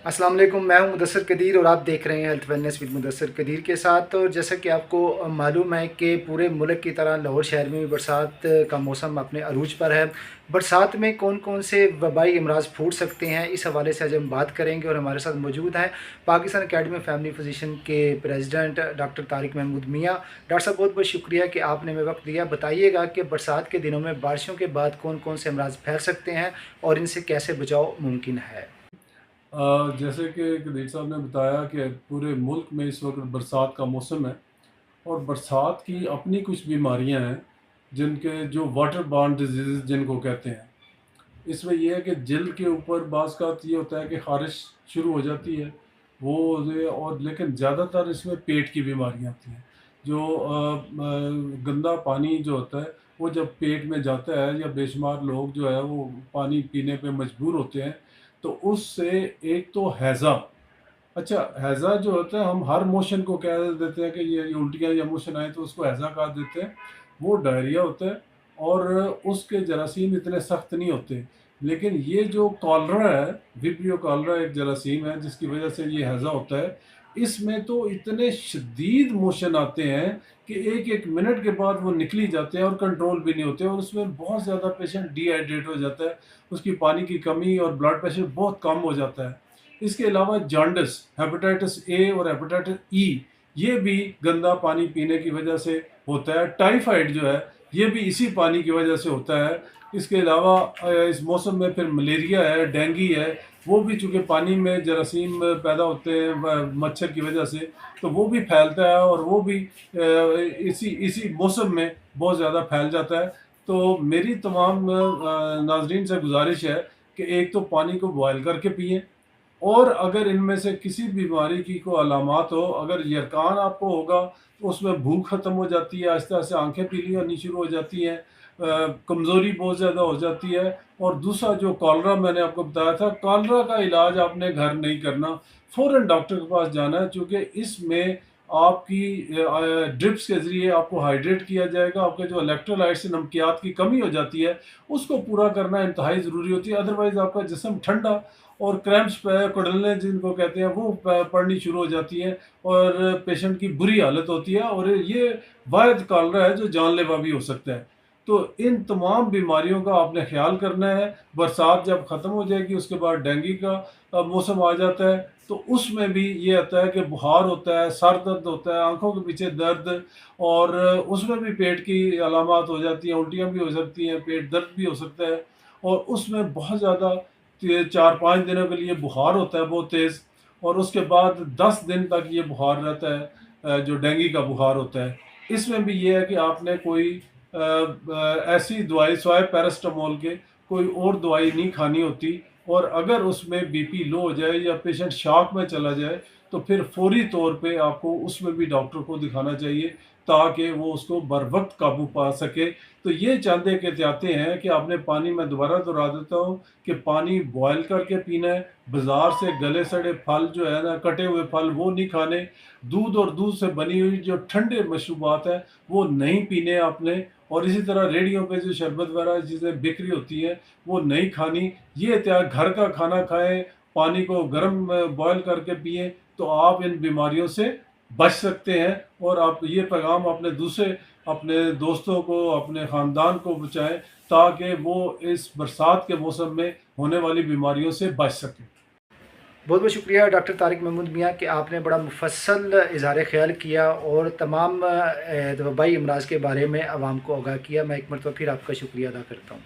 अस्सलाम वालेकुम, मैं हूं मुदस्सिर कदीर और आप देख रहे हैं health wellness with Mudassir Qadeer के साथ। और जैसा कि आपको मालूम है कि पूरे मुल्क की तरह लाहौर शहर में भी बरसात का मौसम अपने अरूज पर है। बरसात में कौन कौन से वबाई अमराज फूट सकते हैं, इस हवाले से आज हम बात करेंगे। और हमारे साथ मौजूद हैं पाकिस्तान अकेडमी फैमिली फिजिशियन के प्रेसिडेंट डॉक्टर तारिक महमूद मियाँ। डॉक्टर साहब, बहुत बहुत शुक्रिया कि आपने हमें वक्त दिया। बताइएगा कि बरसात के दिनों में बारिशों के बाद कौन कौन से अमराज फैल सकते हैं और इनसे कैसे बचाव मुमकिन है। जैसे कि कदीर साहब ने बताया कि पूरे मुल्क में इस वक्त बरसात का मौसम है और बरसात की अपनी कुछ बीमारियां हैं जिनके जो वाटर बॉर्न डिजीज़ जिनको कहते हैं। इसमें यह है कि जल्द के ऊपर बाज़ का ये होता है कि ख़ारिश शुरू हो जाती है वो और लेकिन ज़्यादातर इसमें पेट की बीमारियां आती हैं। जो गंदा पानी जो होता है वो जब पेट में जाता है या बेशुमार लोग जो है वो पानी पीने पे मजबूर होते हैं, तो उससे एक तो हैज़ा। अच्छा, हैज़ा जो होता है हम हर मोशन को कह देते हैं कि ये उल्टियाँ या मोशन आए तो उसको हैज़ा कहा देते हैं। वो डायरिया होता है और उसके जरासीम इतने सख्त नहीं होते। लेकिन ये जो कॉलरा है, विब्रियो कॉलरा एक जरासीम है जिसकी वजह से ये हैज़ा होता है। इसमें तो इतने शदीद मोशन आते हैं कि 1-1 मिनट के बाद वो निकल ही जाते हैं और कंट्रोल भी नहीं होते और उसमें बहुत ज़्यादा पेशेंट डिहाइड्रेट हो जाता है। उसकी पानी की कमी और ब्लड प्रेशर बहुत कम हो जाता है। इसके अलावा जॉन्डिस, हेपेटाइटिस ए और हेपेटाइटिस ई, ये भी गंदा पानी पीने की वजह से होता है। टाइफाइड जो है ये भी इसी पानी की वजह से होता है। इसके अलावा इस मौसम में फिर मलेरिया है, डेंगू है, वो भी चूँकि पानी में जरासीम पैदा होते हैं मच्छर की वजह से, तो वो भी फैलता है और वो भी इसी इसी मौसम में बहुत ज़्यादा फैल जाता है। तो मेरी तमाम नाज़रीन से गुज़ारिश है कि एक तो पानी को बॉयल करके पिएँ और अगर इनमें से किसी बीमारी की कोई अलामात हो, अगर यरकान आपको होगा तो उसमें भूख ख़त्म हो जाती है, आहिस्ता-आहिस्ता आँखें पीली होनी शुरू हो जाती हैं, कमज़ोरी बहुत ज़्यादा हो जाती है। और दूसरा जो कॉलरा मैंने आपको बताया था, कॉलरा का इलाज आपने घर नहीं करना, फ़ौरन डॉक्टर के पास जाना है, चूँकि इसमें आपकी ड्रिप्स के ज़रिए आपको हाइड्रेट किया जाएगा। आपके जो इलेक्ट्रोलाइट्स नमकियात की कमी हो जाती है, उसको पूरा करना इंतहाई ज़रूरी होती है। अदरवाइज़ आपका जिस्म ठंडा और क्रैम्प्स कुड़लने जिनको कहते हैं वो पड़नी शुरू हो जाती है और पेशेंट की बुरी हालत होती है और ये वाहिद कॉलरा है जो जानलेवा भी हो सकता है। तो इन तमाम बीमारियों का आपने ख्याल करना है। बरसात जब ख़त्म हो जाएगी उसके बाद डेंगू का मौसम आ जाता है, तो उसमें भी ये आता है कि बुखार होता है, सर दर्द होता है, आँखों के पीछे दर्द और उसमें भी पेट की अलामात हो जाती हैं, उल्टियाँ भी हो सकती हैं, पेट दर्द भी हो सकता है और उसमें बहुत ज़्यादा 4-5 दिनों के लिए बुखार होता है बहुत तेज़ और उसके बाद 10 दिन तक ये बुखार रहता है, जो डेंगू का बुखार होता है। इसमें भी ये है कि आपने कोई ऐसी दवाई सिवाय पैरासिटामोल के कोई और दवाई नहीं खानी होती और अगर उसमें बीपी लो हो जाए या पेशेंट शॉक में चला जाए, तो फिर फ़ौरी तौर पे आपको उसमें भी डॉक्टर को दिखाना चाहिए ताकि वो उसको बरवक़्त काबू पा सके। तो ये चंद एक एहतियातें हैं कि आपने पानी, मैं दोबारा दोहरा देता हूँ कि पानी बॉयल करके पीना है, बाज़ार से गले सड़े फल जो है ना, कटे हुए फल वो नहीं खाने, दूध और दूध से बनी हुई जो ठंडे मशरूबात हैं वो नहीं पीने आपने और इसी तरह रेहड़ियों पे जो शरबत वगैरह चीज़ें बिक रही होती हैं वो नहीं खानी। ये एहतियात, घर का खाना खाएँ, पानी को गर्म बॉयल करके पिएँ, तो आप इन बीमारियों से बच सकते हैं और आप ये पैगाम अपने दोस्तों को, अपने ख़ानदान को पहुँचाएँ ताकि वो इस बरसात के मौसम में होने वाली बीमारियों से बच सकें। बहुत बहुत शुक्रिया डॉक्टर तारिक महमूद मियाँ कि आपने बड़ा मुफस्सल इज़हार ख्याल किया और तमाम वबाई अमराज के बारे में आवाम को आगाह किया। मैं एक मरतबा फिर आपका शुक्रिया अदा करता हूँ।